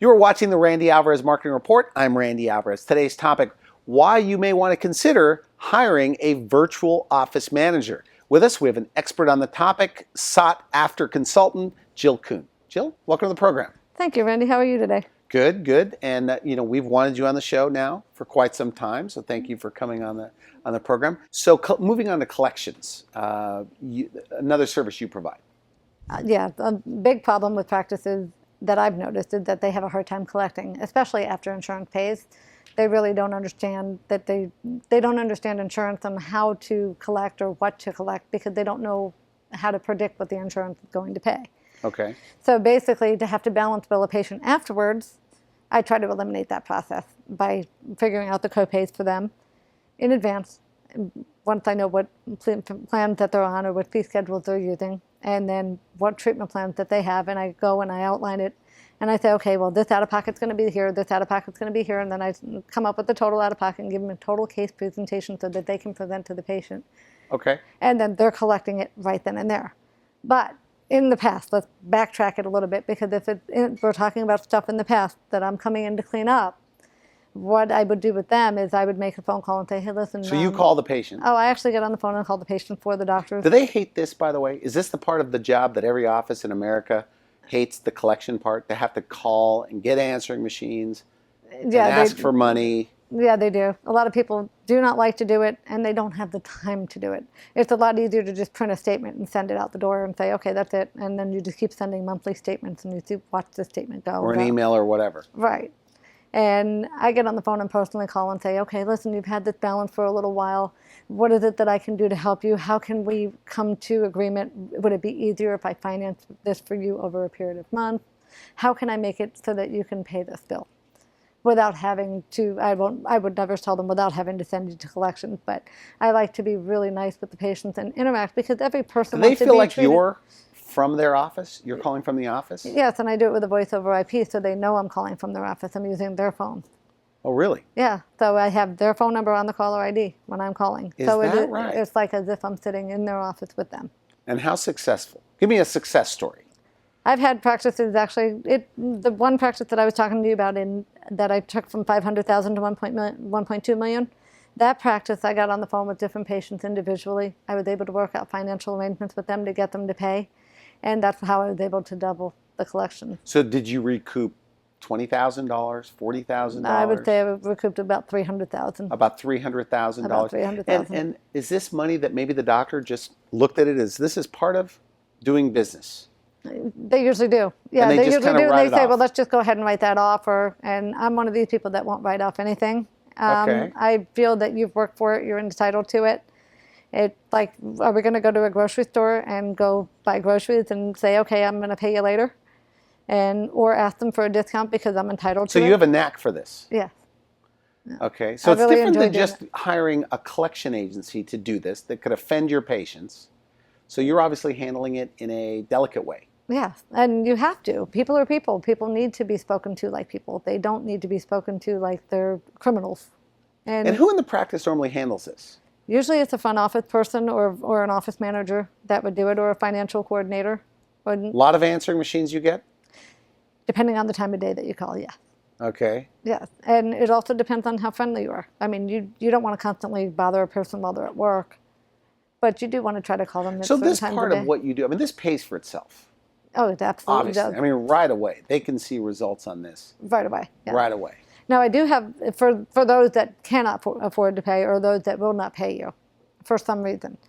You are watching the Randy Alvarez Marketing Report. I'm Randy Alvarez. Today's topic, why you may want to consider hiring a virtual office manager. With us, we have an expert on the topic, sought after consultant, Jill Coon. Jill, welcome to the program. Thank you, Randy. How are you today? Good, good. And we've wanted you on the show now for quite some time, so thank you for coming on the program. So moving on to collections, another service you provide. Yeah, a big problem with practices that I've noticed is that they have a hard time collecting, especially after insurance pays. They really don't understand that they don't understand insurance and how to collect or what to collect because they don't know how to predict what the insurance is going to pay. Okay. So basically, to have to balance bill a patient afterwards, I try to eliminate that process by figuring out the copays for them in advance. Once I know what plans that they're on or what fee schedules they're using, and then what treatment plans that they have, and I go and I outline it, and I say, okay, well, this out-of-pocket's going to be here, this out-of-pocket's going to be here, and then I come up with the total out-of-pocket and give them a total case presentation so that they can present to the patient. Okay. And then they're collecting it right then and there. But in the past, let's backtrack it a little bit, because if we're talking about stuff in the past that I'm coming in to clean up, what I would do with them is I would make a phone call and say, hey, listen. So you call the patient? Oh, I actually get on the phone and call the patient for the doctors. Do they hate this, by the way? Is this the part of the job that every office in America hates, the collection part? They have to call and get answering machines and ask for money. Yeah, they do. A lot of people do not like to do it, and they don't have the time to do it. It's a lot easier to just print a statement and send it out the door and say, okay, that's it. And then you just keep sending monthly statements, and you watch the statement go. Or an email or whatever. Right. And I get on the phone and personally call and say, okay, listen, you've had this balance for a little while. What is it that I can do to help you? How can we come to agreement? Would it be easier if I finance this for you over a period of months? How can I make it so that you can pay this bill? Without having to, I would never tell them without having to send you to collections, but I like to be really nice with the patients and interact, because every person wants to be treated. Do they feel like you're from their office? You're calling from the office? Yes, and I do it with a voice over IP, so they know I'm calling from their office. I'm using their phone. Oh, really? Yeah, so I have their phone number on the caller ID when I'm calling. Is that right? It's like as if I'm sitting in their office with them. And how successful? Give me a success story. I've had practices, actually, the one practice that I was talking to you about that I took from $500,000 to $1.2 million, that practice I got on the phone with different patients individually. I was able to work out financial arrangements with them to get them to pay, and that's how I was able to double the collection. So did you recoup $20,000, $40,000? I would say I recouped about $300,000. About $300,000? About $300,000. And is this money that maybe the doctor just looked at it as, this is part of doing business? They usually do. Yeah, and they usually do. They say, well, let's just go ahead and write that off. And I'm one of these people that won't write off anything. Okay. I feel that you've worked for it, you're entitled to it. It's like, are we going to go to a grocery store and go buy groceries and say, okay, I'm going to pay you later? Or ask them for a discount because I'm entitled to it. So you have a knack for this? Yeah. Okay, so it's really different than just it. hiring a collection agency to do this that could offend your patients. So you're obviously handling it in a delicate way. Yeah, and you have to. People are people. People need to be spoken to like people. They don't need to be spoken to like they're criminals. And who in the practice normally handles this? Usually it's a front office person or an office manager that would do it, or a financial coordinator. A lot of answering machines you get? Depending on the time of day that you call, yeah. Okay. Yes, and it also depends on how friendly you are. I mean, you don't want to constantly bother a person while they're at work, but you do want to try to call them at certain times of day. So this part of what you do, I mean, this pays for itself. Oh, it absolutely Obviously. does. I mean, right away. They can see results on this. Right away. Yeah. Right away. Now, I do have, for those that cannot afford to pay, or those that will not pay you for some reason,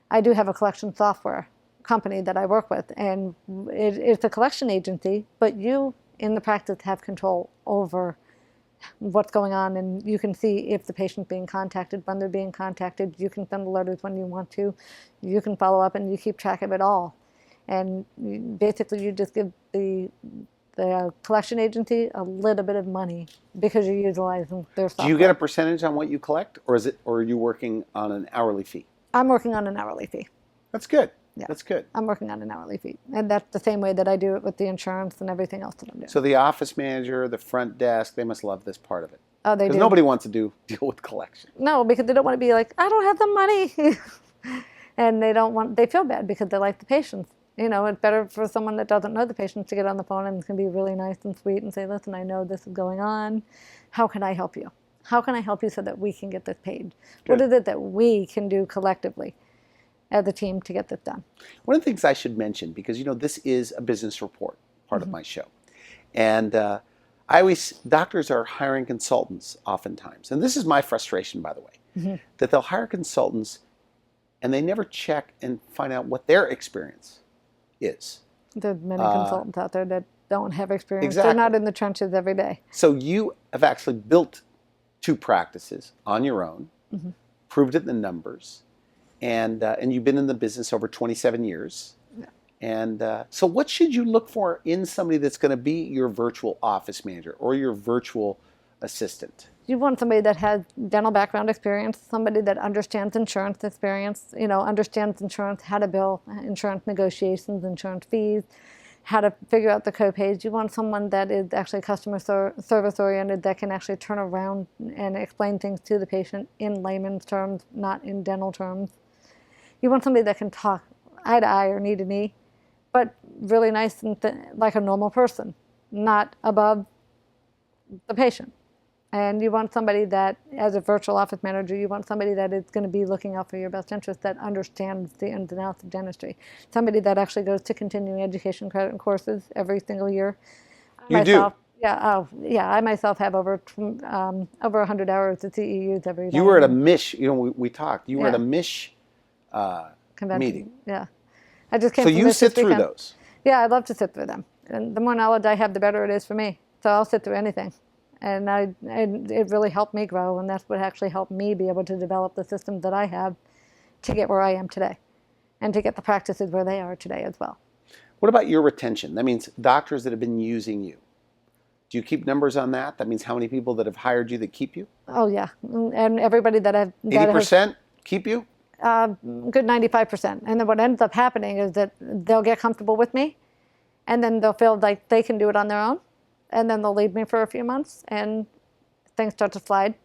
I do have a collection software company that I work with, and it's a collection agency, but you in the practice have control over what's going on, and you can see if the patient's being contacted, when they're being contacted. You can send letters when you want to. You can follow up, and you keep track of it all. And basically, you just give the collection agency a little bit of money because you're utilizing their software. Do you get a percentage on what you collect, or are you working on an hourly fee? I'm working on an hourly fee. That's good. Yeah. That's good. I'm working on an hourly fee. And that's the same way that I do it with the insurance and everything else that I'm doing. So the office manager, the front desk, they must love this part of it. Oh, they do. Because nobody wants to deal with collection. No, because they don't want to be like, I don't have the money. And they feel bad because they like the patients. It's better for someone that doesn't know the patient to get on the phone and can be really nice and sweet and say, listen, I know this is going on. How can I help you? How can I help you so that we can get this paid? Good. What is it that we can do collectively as a team to get this done? One of the things I should mention, because this is a business report, part of my show. And doctors are hiring consultants oftentimes. And this is my frustration, by the way, that they'll hire consultants and they never check and find out what their experience is. There's many consultants out there that don't have experience. Exactly. They're not in the trenches every day. So you have actually built 2 practices on your own, proved it in the numbers, and you've been in the business over 27 years. Yeah. And so what should you look for in somebody that's going to be your virtual office manager or your virtual assistant? You want somebody that has dental background experience, somebody that understands insurance experience, understands insurance, how to bill insurance negotiations, insurance fees, how to figure out the co-pays. You want someone that is actually customer service oriented, that can actually turn around and explain things to the patient in layman's terms, not in dental terms. You want somebody that can talk eye to eye or knee to knee, but really nice and like a normal person, not above the patient. And you want somebody that, as a virtual office manager, you want somebody that is going to be looking out for your best interest, that understands the ins and outs of dentistry. Somebody that actually goes to continuing education credit courses every single year. You do? Yeah. I myself have over 100 hours at CEUs every day. You were at a MISH, we talked. You were at a Yeah. MISH Convention. meeting. Yeah. I just came So from you this sit through weekend. those? Yeah, I love to sit through them. And the more knowledge I have, the better it is for me. So I'll sit through anything. And it really helped me grow, and that's what actually helped me be able to develop the systems that I have to get where I am today, and to get the practices where they are today as well. What about your retention? That means doctors that have been using you. Do you keep numbers on that? That means how many people that have hired you that keep you? Oh yeah, and everybody that I've 80% keep you? Good 95%. And then what ends up happening is that they'll get comfortable with me, and then they'll feel like they can do it on their own. And then they'll leave me for a few months, and things start to slide.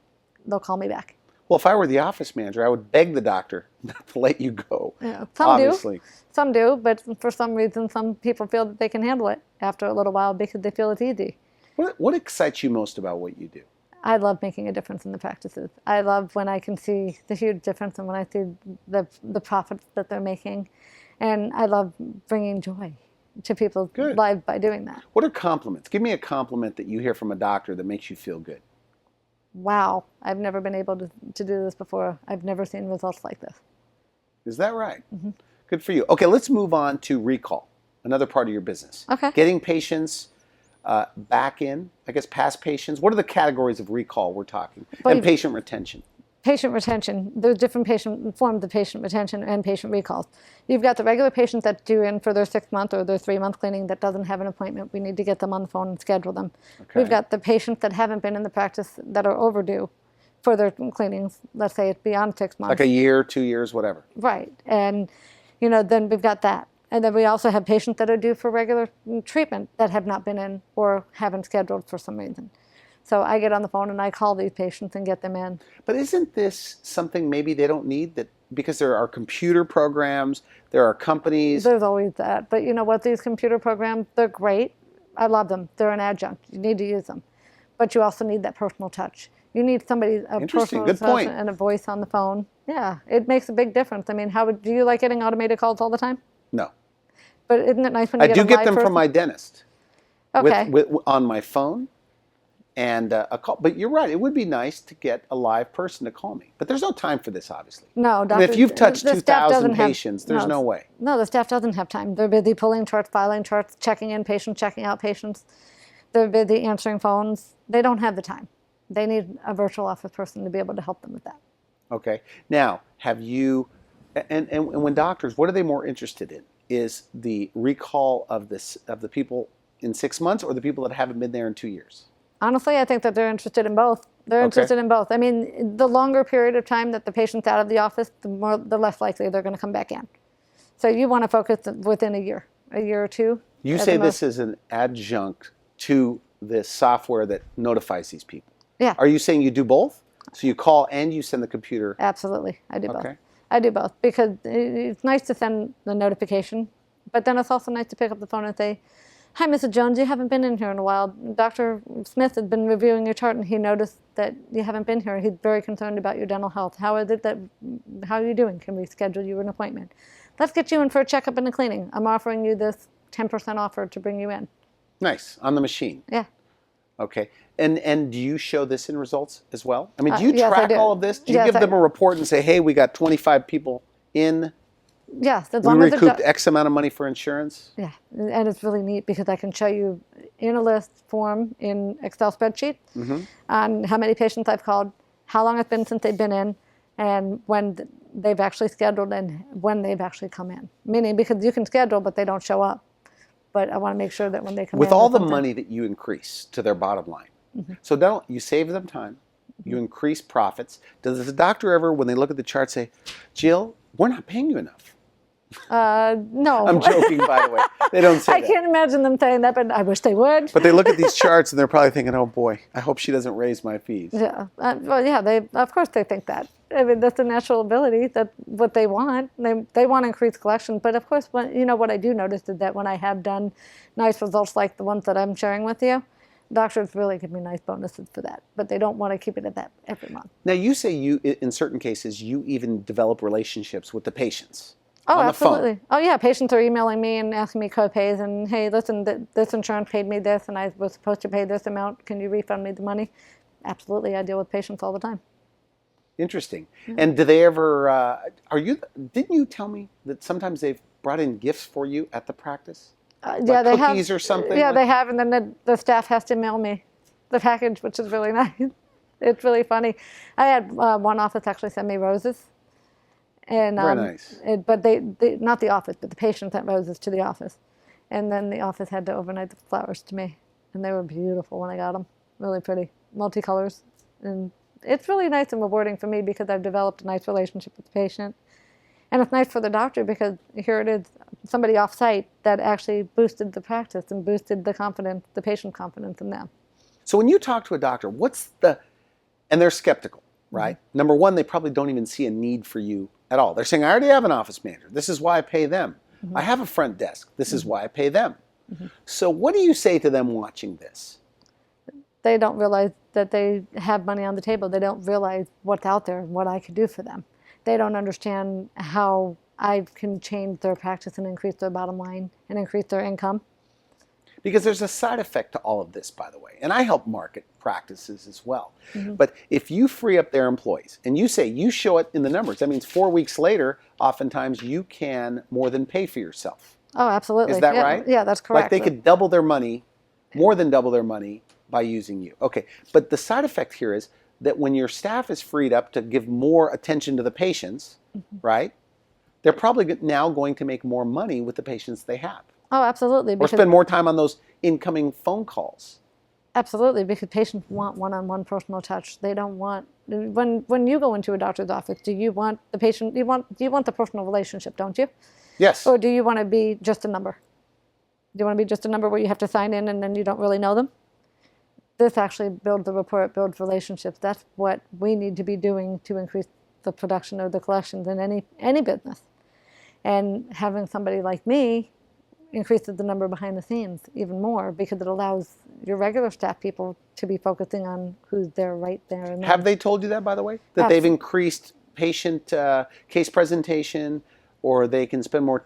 They'll call me back. Well, if I were the office manager, I would beg the doctor not to let you go. Yeah, obviously. Some do, but for some reason, some people feel that they can handle it after a little while because they feel it's easy. What excites you most about what you do? I love making a difference in the practices. I love when I can see the huge difference and when I see the profits that they're making. And I love bringing joy to people's lives by doing that. What are compliments? Give me a compliment that you hear from a doctor that makes you feel good. Wow, I've never been able to do this before. I've never seen results like this. Is that right? Mm-hmm. Good for you. Okay, let's move on to recall, another part of your business. Okay. Getting patients back in, I guess past patients. What are the categories of recall we're talking? And patient retention. Patient retention, there's different forms of patient retention and patient recalls. You've got the regular patient that's due in for their 6-month or their 3-month cleaning that doesn't have an appointment. We need to get them on the phone and schedule them. Okay. We've got the patients that haven't been in the practice that are overdue for their cleanings. Let's say it's beyond 6 months. Like a year, 2 years, whatever. Right. And, then we've got that. And then we also have patients that are due for regular treatment that have not been in or haven't scheduled for some reason. So I get on the phone and I call these patients and get them in. But isn't this something maybe they don't need, that because there are computer programs, there are companies? There's always that. But you know what? These computer programs, they're great. I love them. They're an adjunct. You need to use them. But you also need that personal touch. You need somebody, a personal touch and a voice on the phone. Yeah, it makes a big difference. I mean, do you like getting automated calls all the time? No. But isn't it nice when you I do get them from my dentist. Okay. On my phone. And a call, but you're right. It would be nice to get a live person to call me, but there's no time for this, obviously. No, doctor, if you've touched 2,000 patients, there's no way. No, the staff doesn't have time. They're busy pulling charts, filing charts, checking in patients, checking out patients. They're busy answering phones. They don't have the time. They need a virtual office person to be able to help them with that. Okay. Now, have you? And when doctors, what are they more interested in? Is the recall of the people in 6 months, or the people that haven't been there in 2 years? Honestly, I think that they're interested in both. They're interested in both. I mean, the longer period of time that the patient's out of the office, the less likely they're going to come back in. So you want to focus within a year or two. You say this is an adjunct to the software that notifies these people. Yeah. Are you saying you do both? So you call and you send the computer? Absolutely. I do both. I do both because it's nice to send the notification But then it's also nice to pick up the phone and say, "Hi, Mrs. Jones, you haven't been in here in a while. Dr. Smith has been reviewing your chart and he noticed that you haven't been here. He's very concerned about your dental health. How are you doing? Can we schedule you an appointment? Let's get you in for a checkup and a cleaning. I'm offering you this 10% offer to bring you in." Nice. On the machine. Yeah. Okay. And do you show this in results as well? I mean, do you Yes, I track do. all of this? Do you Yes, give them a report and say, hey, we got 25 people in, Yes, as we long as recouped X amount of money for insurance? Yeah, and it's really neat because I can show you in a list form in Excel spreadsheet on how many patients I've called, how long it's been since they've been in, and when they've actually scheduled and when they've actually come in. Meaning, because you can schedule, but they don't show up. But I want to make sure that when they come in. With all the money that you increase to their bottom line, so you save them time, you increase profits. Does the doctor ever, when they look at the chart, say, Jill, we're not paying you enough? No. I'm joking, by the way. They don't say I that. can't imagine them saying that, but I wish they would. But they look at these charts and they're probably thinking, oh boy, I hope she doesn't raise my fees. Yeah, well, yeah, of course they think that. I mean, that's a natural ability. That's what they want. They want increased collection. But of course, what I do notice is that when I have done nice results like the ones that I'm sharing with you, doctors really give me nice bonuses for that. But they don't want to keep it at that every month. Now, you say in certain cases, you even develop relationships with the patients. Oh, on the absolutely. phone. Oh, yeah. Patients are emailing me and asking me co-pays and, hey, listen, this insurance paid me this and I was supposed to pay this amount. Can you refund me the money? Absolutely. I deal with patients all the time. Interesting. And do they ever, didn't you tell me that sometimes they've brought in gifts for you at the practice? Yeah, they have. Cookies or something? Yeah, they have. And then the staff has to mail me the package, which is really nice. It's really funny. I had one office actually send me roses. And, Very nice. But they, not the office, but the patient sent roses to the office. And then the office had to overnight the flowers to me. And they were beautiful when I got them. Really pretty. Multicolors. And it's really nice and rewarding for me because I've developed a nice relationship with the patient. And it's nice for the doctor because here it is, somebody off-site that actually boosted the practice and boosted the confidence, the patient confidence in them. So when you talk to a doctor, and they're skeptical, right? Number one, they probably don't even see a need for you at all. They're saying, I already have an office manager. This is why I pay them. I have a front desk. This is why I pay them. So what do you say to them watching this? They don't realize that they have money on the table. They don't realize what's out there and what I could do for them. They don't understand how I can change their practice and increase their bottom line and increase their income. Because there's a side effect to all of this, by the way. And I help market practices as well. But if you free up their employees and you say you show it in the numbers, that means 4 weeks later, oftentimes you can more than pay for yourself. Oh, absolutely. Is that right? Yeah, that's correct. Like they could double their money, more than double their money by using you. Okay, but the side effect here is that when your staff is freed up to give more attention to the patients, right, they're probably now going to make more money with the patients they have. Oh, absolutely. Or spend more time on those incoming phone calls. Absolutely, because patients want one-on-one personal touch. They don't want, when you go into a doctor's office, do you want the patient, do you want the personal relationship, don't you? Yes. Or do you want to be just a number? Do you want to be just a number where you have to sign in and then you don't really know them? This actually builds the rapport, it builds relationships. That's what we need to be doing to increase the production of the collections in any business. And having somebody like me increases the number behind the scenes even more because it allows your regular staff people to be focusing on who's there right there. And Have they told you that, by the way? That they've increased patient case presentation, or they can spend more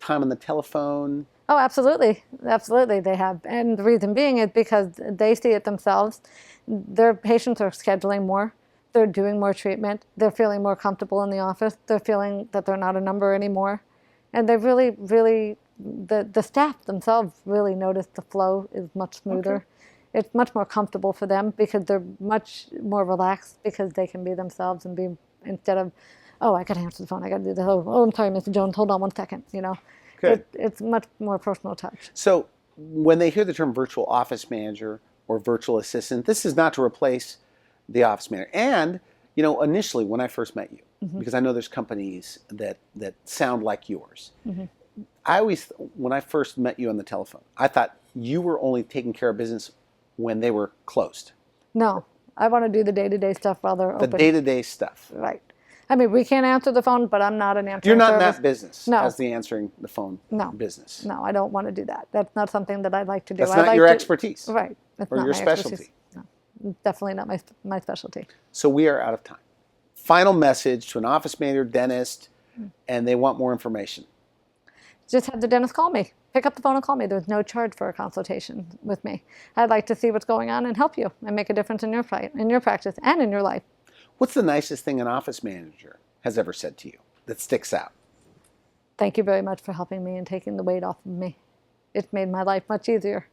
time on the telephone? Oh, absolutely. Absolutely, they have. And the reason being is because they see it themselves. Their patients are scheduling more. They're doing more treatment. They're feeling more comfortable in the office. They're feeling that they're not a number anymore. And they really, really, the staff themselves really notice the flow is much smoother. Okay. It's much more comfortable for them because they're much more relaxed because they can be themselves and be, instead of, oh, I got to answer the phone. I got to do this. Oh, I'm sorry, Mr. Jones. Hold on 1 second, you know. It's much more personal touch. So when they hear the term virtual office manager or virtual assistant, this is not to replace the office manager. And, you know, initially when I first met you, because I know there's companies that sound like yours, I always, when I first met you on the telephone, I thought you were only taking care of business when they were closed. No, I want to do the day-to-day stuff while they're open. The day-to-day stuff. Right. I mean, we can't answer the phone, but I'm not an answering You're not in service. that business No. as the answering the phone No. business. No, I don't want to do that. That's not something that I'd like to do. That's I not like your to- expertise. Right. That's Or not your my specialty. expertise. No, definitely not my specialty. So we are out of time. Final message to an office manager, dentist, and they want more information. Just have the dentist call me. Pick up the phone and call me. There's no charge for a consultation with me. I'd like to see what's going on and help you and make a difference in your practice and in your life. What's the nicest thing an office manager has ever said to you that sticks out? Thank you very much for helping me and taking the weight off of me. It's made my life much easier.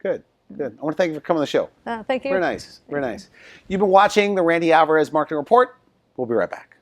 Good, good. I want to thank you for coming on the show. Thank you. Very nice, very nice. You've been watching the Randy Alvarez Marketing Report. We'll be right back.